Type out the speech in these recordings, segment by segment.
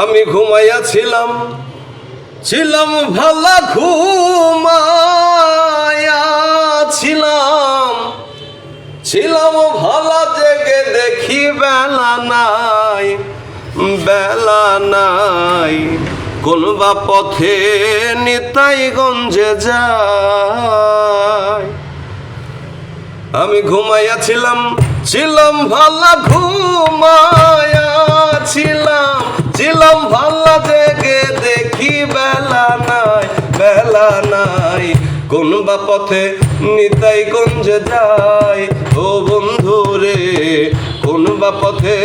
আমি ঘুমাইয়াছিলাম, ছিলাম ভালা ঘুমাইয়াছিলাম, ছিলাম ভালা জেগে দেখি বেলা নাই, বেলা নাই। কোন বা পথে নিতাইগঞ্জে যায়। আমি ঘুমাইয়াছিলাম, ছিলাম ভালা ঘুমাইয়াছিলাম, ছিলাম ভালা জেগে দেখি বেলা নাই, বেলা নাই। কোন বা পথে নিতাইগঞ্জে যায়। ও বন্ধু রে, কোন বা পথে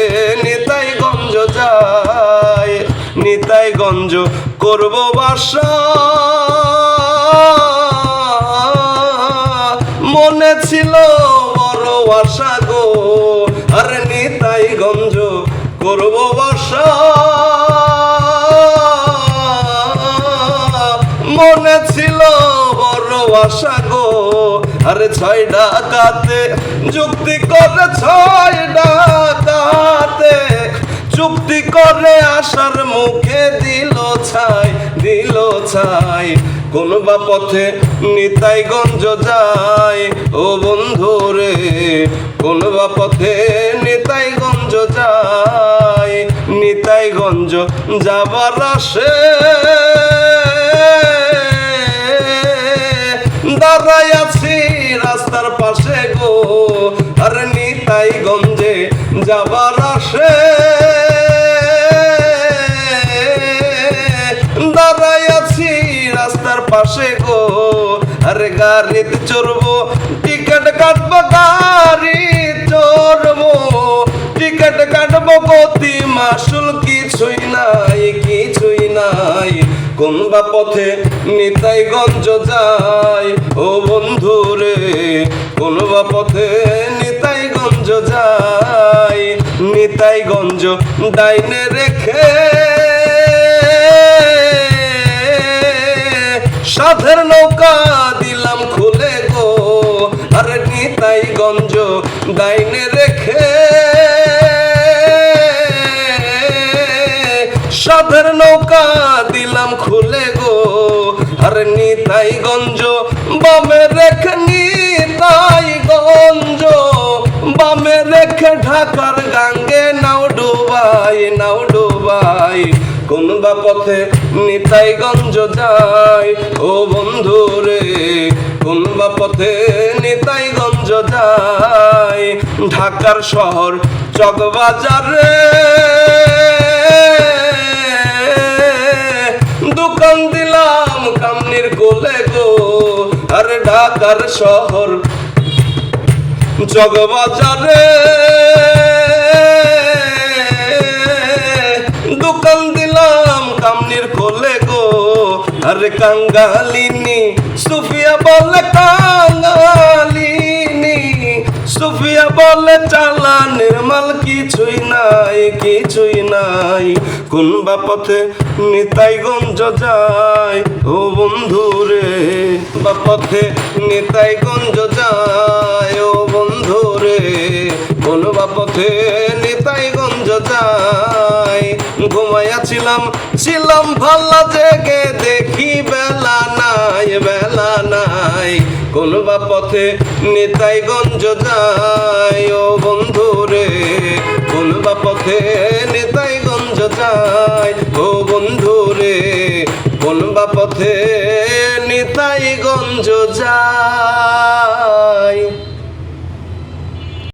নিতাইগঞ্জ যায়। নিতাইগঞ্জ করব বাসা, মনে ছিল বড় আশা গো। আরে নিতাইগঞ্জ করব বাসা, মনে ছিল বড় আশা গো। আরে 6 ডাকাতে যুক্তি করে, 6 ডাকাতে চুক্তি করে আশার মুখে দিল ছাই, দিল ছাই। কোন বা পথে নিতাইগঞ্জ যায়। ও বন্ধু রে, কোন বা পথে নিতাইগঞ্জ যায়। নিতাইগঞ্জ যাবার আসে দাঁড়াই আছি রাস্তার পাশে গো। আর নিতাইগঞ্জে যাবার আসে দাঁড়াই আছি রাস্তার পাশে গো। আরে গাড়িতে চড়বো, টিকিট কাটবো, গাড়ি চড়বো, টিকিট কাটবো, গতি মাসুল কিছুই নাই, কিছুই নাই। কোন বা পথে নিতাইগঞ্জ যায়। ও বন্ধু রে, কোন বা পথে নিতাইগঞ্জ যায়। নিতাইগঞ্জ ডাইনে রেখে সাধের নৌকা দিলাম খুলে গো। আরে নিতাইগঞ্জ ডাইনে রেখে সাধের নৌকা দিলাম খুলে গো। আরে নিতাইগঞ্জ বামে রেখে, নিতাইগঞ্জ বামে রেখে ঢাকার গাঙ্গে নাও ডুবাই, নাও ডুবাই। কোন বা পথে নিতাইগঞ্জ যায়। ও বন্ধু রে, কোন বা পথে নিতাইগঞ্জ যায়। ঢাকার শহর চকবাজারে দোকান দিলাম কামনির কোলে গো। আরে ঢাকার শহর চকবাজারে দোকান দিলাম কামনির কোলে গো। আরে কাঙ্গালিনী সুফিয়া বলে, কাঙ্গালিনী সুফিয়া বলে চালানের মাল কিছুই নাই, কিছুই নাই। কোন বা পথে নিতাইগঞ্জ যায়। ও বন্ধু রে, বা পথে নিতাইগঞ্জ যায়। ও বন্ধু রে, কোন বা পথে নিতাইগঞ্জ যায়। ঘুমাইয়াছিলাম, ছিলাম ভালা জেগে দেখি বেলা নাই, বেলা নাই। কোন বা পথে নিতাইগঞ্জ যায়। ও বন্ধু রে, কোন বা পথে নিতাইগঞ্জ যায়। ও বন্ধু রে, কোন বা পথে নিতাইগঞ্জ যায়।